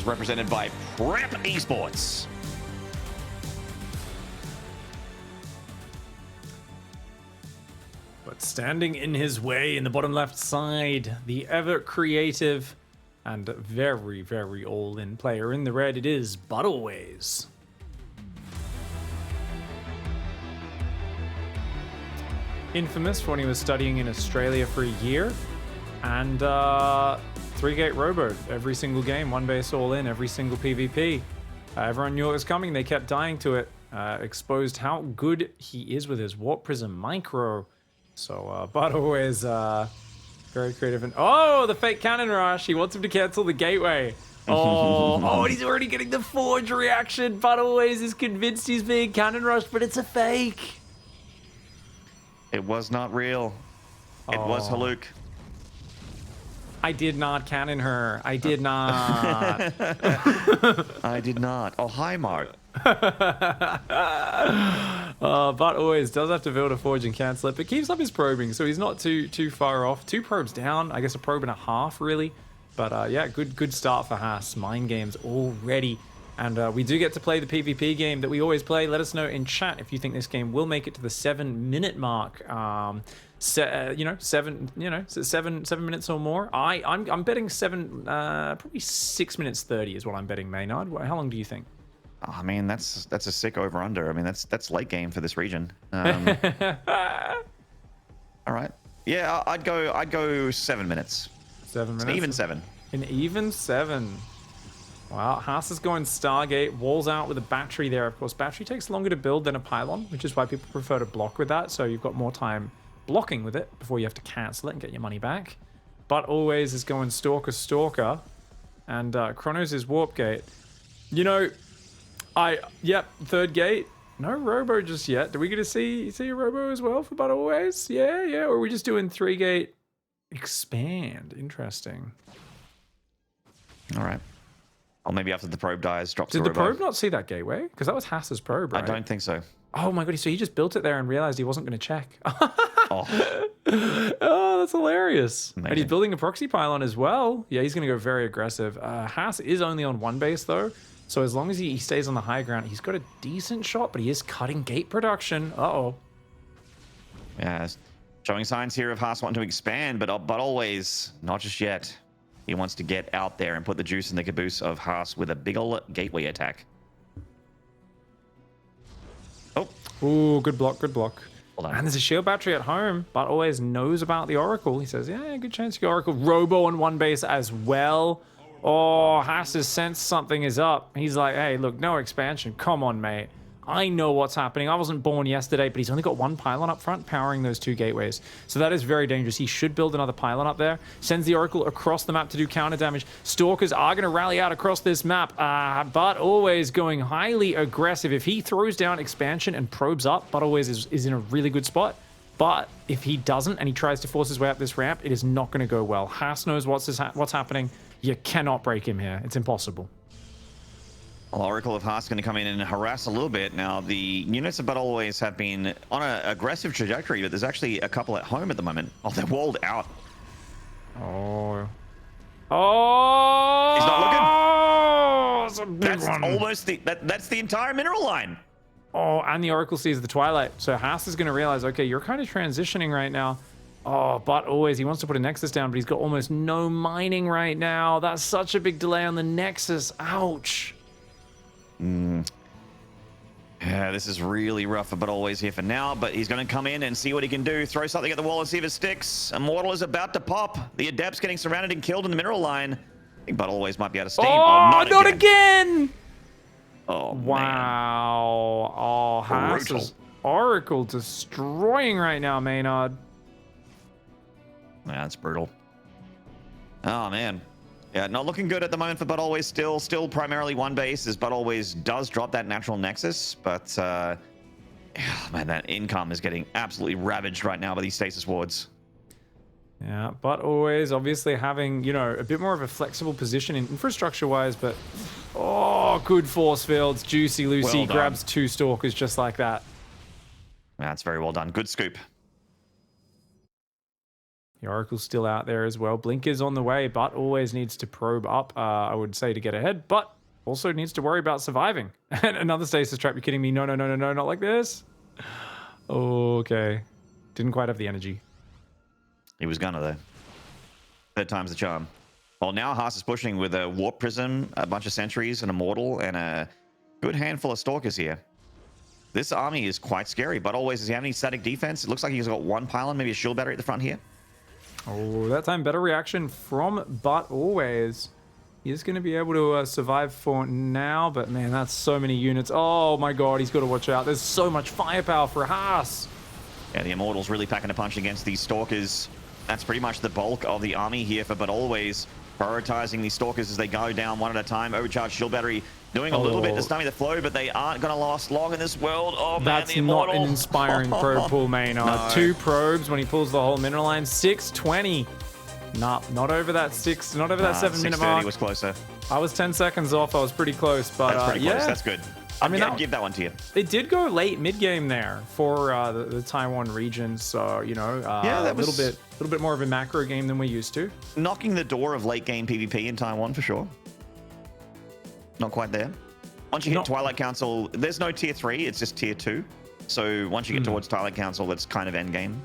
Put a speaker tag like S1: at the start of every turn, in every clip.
S1: is represented by Prep Esports.
S2: But standing in his way in the bottom left side, the ever creative and very, very all-in player in the red, it is ButAlways. Infamous for when he was studying in Australia for a year, and 3-gate robo every single game, one base all in, every single PvP. Everyone knew it was coming, they kept dying to it. Exposed how good he is with his Warp Prism Micro. So ButAlways, very creative. And oh, the fake cannon rush. He wants him to cancel the gateway. Oh, he's already getting the Forge reaction. ButAlways is convinced he's being cannon rushed, but it's a fake.
S1: It was not real. It was Haluk.
S2: I did not cannon her. I did not.
S1: I did not. Oh, hi, Mark.
S2: ButAlways does have to build a Forge and cancel it, but keeps up his probing, so he's not too far off. 2 probes down, I guess a probe and a half, really. But yeah, good start for Haas. Mind games already. And we do get to play the PvP game that we always play. Let us know in chat if you think this game will make it to the 7-minute mark. 7 minutes or more. I'm betting 7, probably 6 minutes 30 is what I'm betting, Maynard. How long do you think?
S1: I mean, that's a sick over/under. I mean, that's late game for this region. All right. Yeah, I'd go 7 minutes.
S2: 7 minutes.
S1: An even 7.
S2: An even 7. Wow, Haas is going Stargate, walls out with a battery there. Of course, battery takes longer to build than a pylon, which is why people prefer to block with that. So you've got more time blocking with it before you have to cancel it and get your money back. ButAlways is going Stalker, and Chronos is Warp Gate. You know, yep, 3rd gate. No robo just yet. Do we get to see a robo as well for ButAlways? Yeah. Or are we just doing 3-gate expand? Interesting.
S1: All right. Or maybe after the probe dies, drops
S2: Did
S1: the
S2: the
S1: robo.
S2: probe not see that gateway? Because that was Haas's probe, right?
S1: I don't think so.
S2: Oh my god, so he just built it there and realized he wasn't going to check.
S1: Oh.
S2: Oh, that's hilarious.
S1: Amazing.
S2: And he's building a proxy pylon as well. Yeah, he's going to go very aggressive. Haas is only on 1 base though. So as long as he stays on the high ground, he's got a decent shot, but he is cutting gate production. Uh-oh.
S1: Yeah, showing signs here of Haas wanting to expand, but ButAlways, not just yet. He wants to get out there and put the juice in the caboose of Haas with a big ol' gateway attack. Oh.
S2: Ooh, good block.
S1: Hold on.
S2: And there's a shield battery at home. ButAlways knows about the Oracle. He says, yeah, good chance to get Oracle. Robo on 1 base as well. Oh, Haas has sensed something is up. He's like, hey, look, no expansion. Come on, mate. I know what's happening. I wasn't born yesterday, but he's only got 1 pylon up front powering those 2 gateways. So that is very dangerous. He should build another pylon up there. Sends the Oracle across the map to do counter damage. Stalkers are going to rally out across this map. ButAlways going highly aggressive. If he throws down expansion and probes up, ButAlways is in a really good spot. But if he doesn't and he tries to force his way up this ramp, it is not going to go well. Haas knows what's happening. You cannot break him here. It's impossible.
S1: Well, Oracle of Haas going to come in and harass a little bit. Now, the units of ButAlways have been on an aggressive trajectory, but there's actually a couple at home at the moment. Oh, they're walled out.
S2: Oh.
S1: He's not looking.
S2: Oh, it's a big
S1: That's
S2: one.
S1: almost that's the entire mineral line.
S2: Oh, and the Oracle sees the Twilight. So Haas is going to realize, okay, you're kind of transitioning right now. Oh, ButAlways, he wants to put a Nexus down, but he's got almost no mining right now. That's such a big delay on the Nexus. Ouch.
S1: Yeah, this is really rough for ButAlways here for now, but he's going to come in and see what he can do. Throw something at the wall and see if it sticks. Immortal is about to pop. The Adept's getting surrounded and killed in the mineral line. I think ButAlways might be out of steam.
S2: Oh, not again!
S1: Oh,
S2: wow.
S1: man.
S2: Oh, Haas's Oracle destroying right now, Maynard.
S1: Yeah, that's brutal. Oh, man. Yeah, not looking good at the moment for ButAlways. Still primarily 1 base, as ButAlways does drop that natural nexus, but yeah, man, that income is getting absolutely ravaged right now by these stasis wards.
S2: Yeah, ButAlways obviously having, you know, a bit more of a flexible position in infrastructure-wise, but oh, good force fields. Juicy Lucy
S1: Well done.
S2: grabs 2 stalkers just like that.
S1: That's very well done. Good scoop.
S2: The Oracle's still out there as well. Blink is on the way, but always needs to probe up, I would say, to get ahead, but also needs to worry about surviving. And another stasis trap. You're kidding me? No, no, no, no, no, not like this. Okay. Didn't quite have the energy.
S1: He was gonna, though. Third time's the charm. Well, now Haas is pushing with a Warp Prism, a bunch of Sentries, an Immortal, and a good handful of Stalkers here. This army is quite scary, but always, does he have any static defense? It looks like he's got one pylon, maybe a shield battery at the front here.
S2: Oh, that time better reaction from ButAlways. He is going to be able to survive for now, but man, that's so many units. Oh my god, he's got to watch out. There's so much firepower for Haas.
S1: Yeah, the Immortal's really packing a punch against these Stalkers. That's pretty much the bulk of the army here for ButAlways, prioritizing these Stalkers as they go down one at a time. Overcharged shield battery doing a little bit to stomach the flow, but they aren't going to last long in this world. Oh man,
S2: that's
S1: the Immortal.
S2: Not an inspiring probe pull, Maynard. No. 2 probes when he pulls the whole mineral line. 620. Nah, not over that 7 minute mark.
S1: Was closer.
S2: I was 10 seconds off. I was pretty close, but
S1: that's pretty close.
S2: yeah.
S1: That's good.
S2: I mean,
S1: I'd give that one to you.
S2: It did go late mid game there for the Taiwan region, so you know,
S1: yeah, that was
S2: a little bit more of a macro game than we're used to.
S1: Knocking the door of late game PvP in Taiwan for sure. Not quite there. Once you hit Twilight Council, there's no tier 3, it's just tier 2. So once you get towards Twilight Council, that's kind of end game.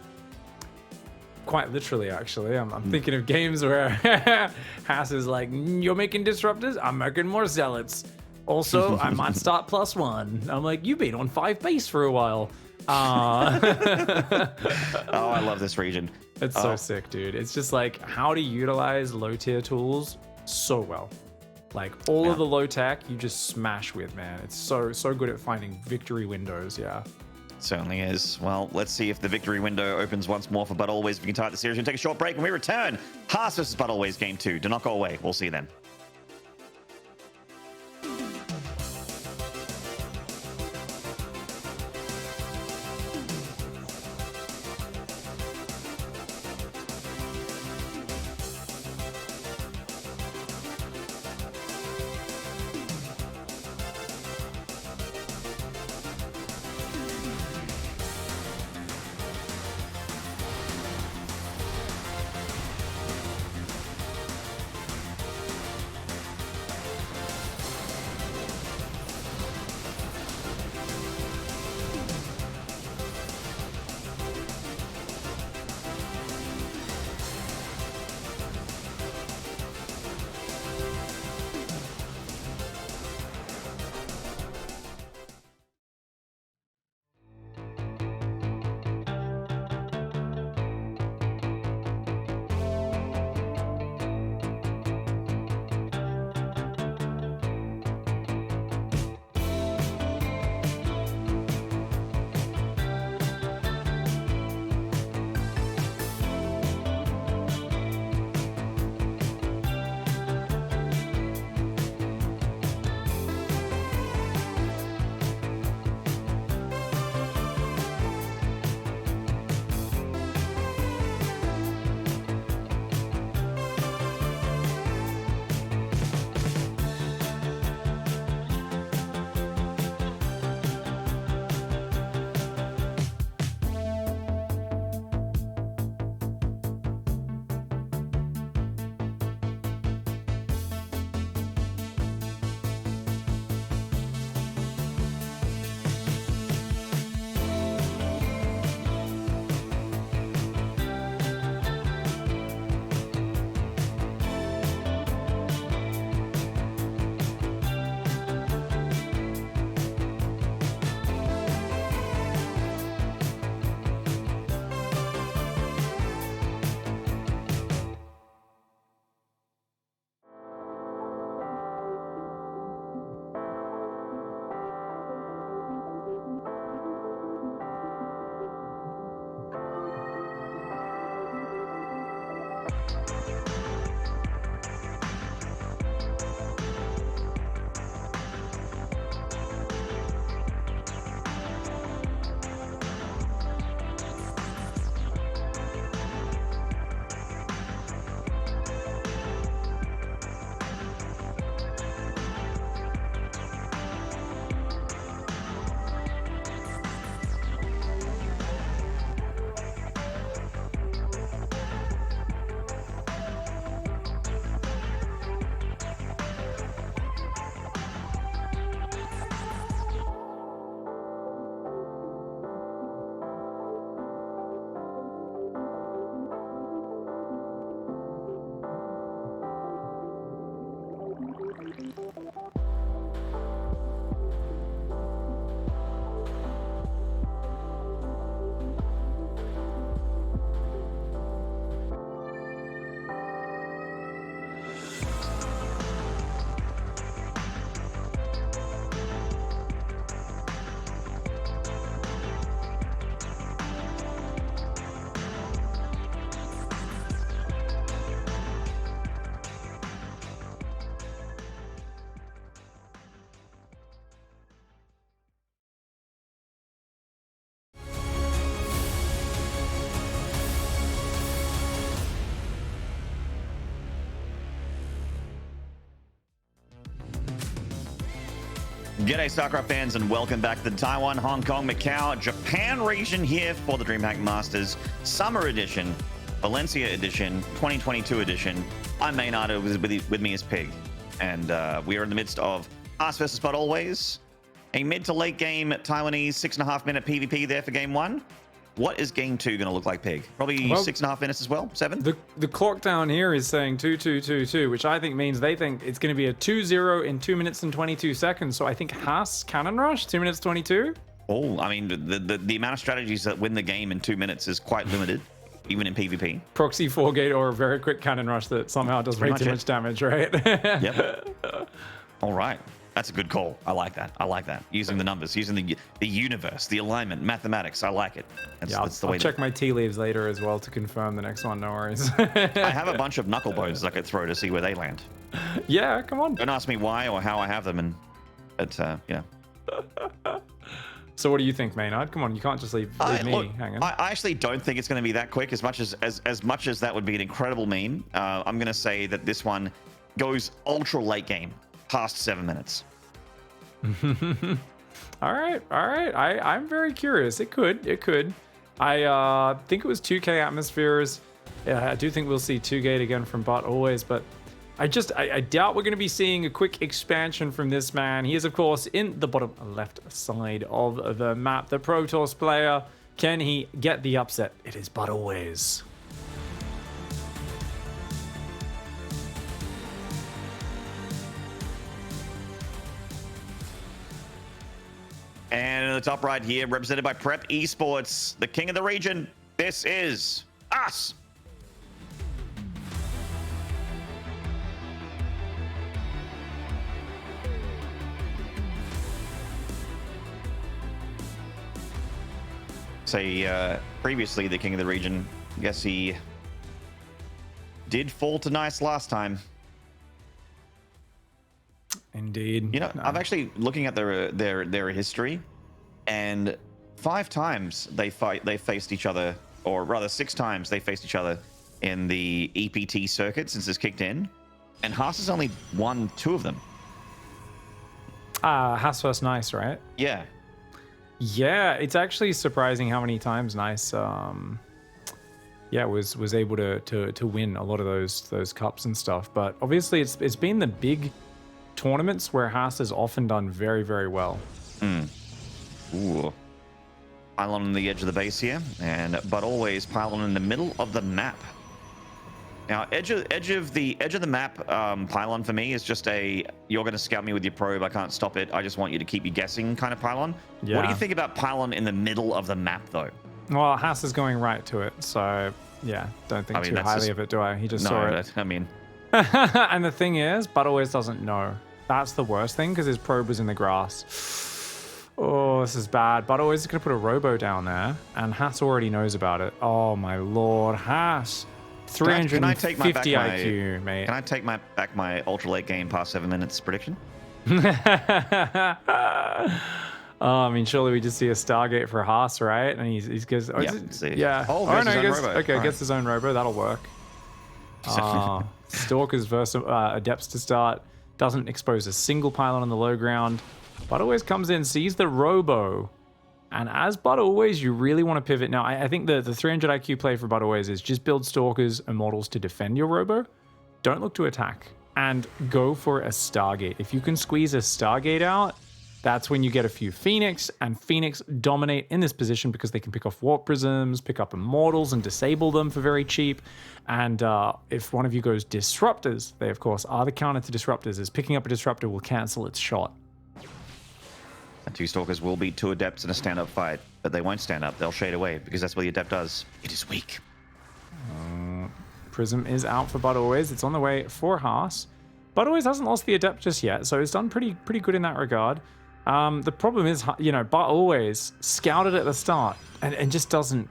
S2: Quite literally, actually. I'm thinking of games where Haas is like, you're making disruptors, I'm making more zealots. Also, I might start +1. I'm like, you've been on 5 base for a while. Oh,
S1: I love this region.
S2: It's so sick, dude. It's just like how to utilize low tier tools so well. Like all of the low tech you just smash with, man. It's so good at finding victory windows, yeah.
S1: Certainly is. Well, let's see if the victory window opens once more for ButAlways. If we can tie the series and take a short break when we return. Haas versus ButAlways game 2. Do not go away. We'll see you then. G'day StarCraft fans and welcome back to the Taiwan, Hong Kong, Macau, Japan region here for the DreamHack Masters Summer Edition, Valencia Edition, 2022 Edition. I'm Maynard, with me is Pig, and we are in the midst of Us versus ButAlways, a mid to late game Taiwanese 6.5 minute PvP there for game 1. What is game 2 going to look like, Pig? Probably 6.5 minutes as well? 7?
S2: The clock down here is saying 2-2-2-2, which I think means they think it's going to be a 2-0 in 2 minutes and 22 seconds. So I think Haas Cannon Rush, 2 minutes 22.
S1: Oh, I mean, the amount of strategies that win the game in 2 minutes is quite limited, even in PvP.
S2: Proxy 4-gate or a very quick Cannon Rush that somehow does way too much damage, right?
S1: Yep. All right. That's a good call. I like that. I like that. Using the numbers, using the universe, the alignment, mathematics. I like it. That's the way.
S2: I'll check my tea leaves later as well to confirm the next one. No worries.
S1: I have a bunch of knuckle bones I could throw to see where they land.
S2: Yeah, come on.
S1: Don't ask me why or how I have them, yeah.
S2: So what do you think, Maynard? Come on, you can't just leave me hanging.
S1: I actually don't think it's going to be that quick. As much as that would be an incredible meme, I'm going to say that this one goes ultra late game, past 7 minutes.
S2: all right. I'm very curious. It could. I think it was 2K atmospheres. Yeah, I do think we'll see 2-gate again from ButAlways, but I doubt we're going to be seeing a quick expansion from this man. He is, of course, in the bottom left side of the map. The Protoss player. Can he get the upset? It is ButAlways.
S1: And in the top right here, represented by Prep Esports, the king of the region, this is us. Say, previously the king of the region, I guess he did fall to nice last time.
S2: Indeed.
S1: You know, I'm actually looking at their history, and 5 times they faced each other, or rather 6 times they faced each other in the EPT circuit since it's kicked in, and Haas has only won 2 of them.
S2: Haas vs Nice, right?
S1: Yeah.
S2: Yeah, it's actually surprising how many times Nice was able to win a lot of those cups and stuff. But obviously it's been the big tournaments where Haas has often done very, very well.
S1: Ooh. Pylon on the edge of the base here, and ButAlways pylon in the middle of the map. Now, edge of the map pylon for me is just a you're going to scout me with your probe. I can't stop it. I just want you to keep you guessing kind of pylon. Yeah. What do you think about pylon in the middle of the map though?
S2: Well, Haas is going right to it, so yeah, don't think too highly of it, do I? He just saw it.
S1: I mean,
S2: and the thing is, ButAlways doesn't know. That's the worst thing because his probe was in the grass. Oh, this is bad. ButAlways is going to put a robo down there, and Haas already knows about it. Oh my lord, Haas. 350 IQ, mate.
S1: Can I take back my ultra late game past 7 minutes prediction?
S2: I mean, surely we just see a Stargate for Haas, right? And he goes, yeah.
S1: Oh,
S2: no, he gets, okay, gets his own robo. That'll work. Stalkers versus Adepts to start. Doesn't expose a single pylon on the low ground. ButAlways comes in, sees the robo. And as ButAlways, you really want to pivot. Now, I think the 300 IQ play for ButAlways is just build Stalkers and models to defend your robo. Don't look to attack. And go for a Stargate. If you can squeeze a Stargate out, that's when you get a few Phoenix. And Phoenix dominate in this position because they can pick off Warp Prisms, pick up Immortals, and disable them for very cheap. And if one of you goes Disruptors, they, of course, are the counter to Disruptors, as picking up a Disruptor will cancel its shot.
S1: And 2 Stalkers will beat 2 Adepts in a stand-up fight, but they won't stand up. They'll shade away because that's what the Adept does. It is weak.
S2: Prism is out for ButAlways. It's on the way for Haas. ButAlways hasn't lost the Adept just yet, so it's done pretty good in that regard. The problem is, you know, ButAlways scouted at the start and just doesn't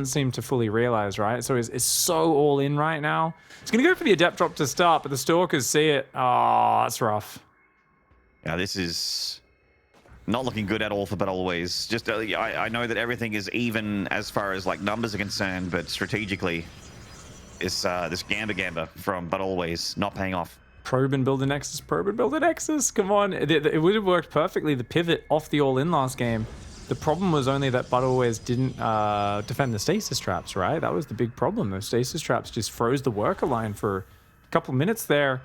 S2: seem to fully realize, right? So it's so all in right now. It's going to go for the Adept drop to start, but the Stalkers see it. Oh, that's rough.
S1: Yeah, this is not looking good at all for ButAlways. Just I know that everything is even as far as like numbers are concerned, but strategically, this Gamba from ButAlways not paying off.
S2: Probe and build a Nexus, probe and build a Nexus. Come on. It would have worked perfectly, the pivot off the all-in last game. The problem was only that ButAlways didn't defend the stasis traps, right? That was the big problem. Those stasis traps just froze the worker line for a couple minutes there.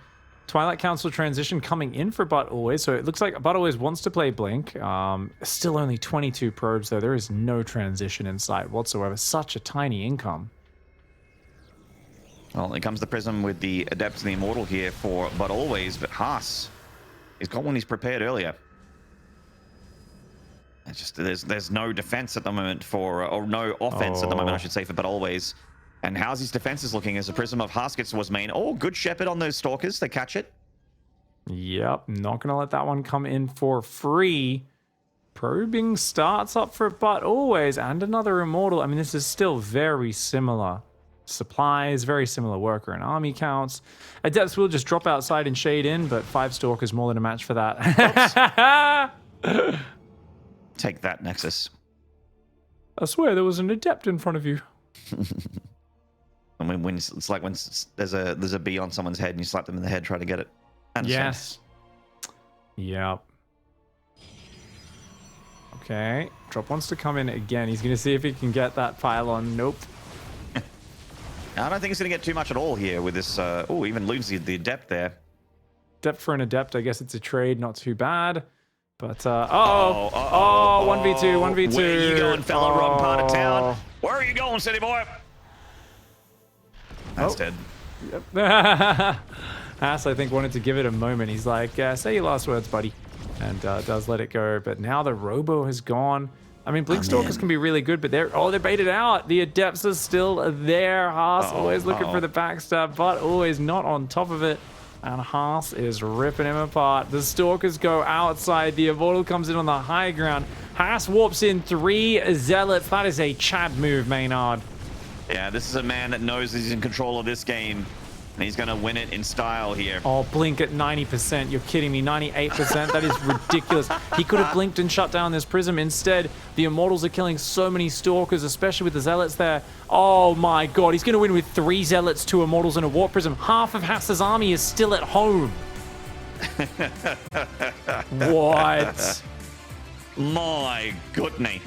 S2: Twilight Council transition coming in for ButAlways, so it looks like ButAlways wants to play Blink. Still only 22 probes, though. There is no transition in sight whatsoever. Such a tiny income.
S1: Well, here comes the Prism with the Adept and the Immortal here for ButAlways, but Haas, he's got one he's prepared earlier. It's just there's no defense at the moment for, or no offense at the moment, I should say, for ButAlways. And how's his defense looking as the Prism of Haas gets towards main. Oh, good Shepherd on those Stalkers. They catch it.
S2: Yep, not going to let that one come in for free. Probing starts up for ButAlways and another Immortal. I mean, this is still very similar supplies, very similar worker and army counts. Adepts will just drop outside and shade in, but 5 Stalkers more than a match for that.
S1: Take that, Nexus.
S2: I swear there was an Adept in front of you.
S1: I mean, when it's like when there's a bee on someone's head and you slap them in the head, try to get it.
S2: Yes. Yep. Okay. Drop wants to come in again. He's going to see if he can get that pylon. Nope.
S1: I don't think he's going to get too much at all here with this. Oh, even loses the Adept there.
S2: Adept for an Adept. I guess it's a trade. Not too bad. But, 1v2, 1v2.
S1: Where are you going, fellow wrong part of town? Where are you going, city boy? That's dead.
S2: Yep. Haas, I think, wanted to give it a moment. He's like, say your last words, buddy. And does let it go. But now the Robo has gone. I mean, Blink Stalkers can be really good, but they're baited out. The Adepts are still there. Haas always looking for the backstab, but always not on top of it. And Haas is ripping him apart. The Stalkers go outside. The Immortal comes in on the high ground. Haas warps in 3 Zealots. That is a Chad move, Maynard.
S1: Yeah, this is a man that knows he's in control of this game. And he's going to win it in style here.
S2: Oh, Blink at 90%. You're kidding me. 98%. That is ridiculous. He could have blinked and shut down this Prism. Instead, the Immortals are killing so many Stalkers, especially with the Zealots there. Oh my god. He's going to win with 3 Zealots, 2 Immortals, and a Warp Prism. Half of Haas's army is still at home. What?
S1: My goodness.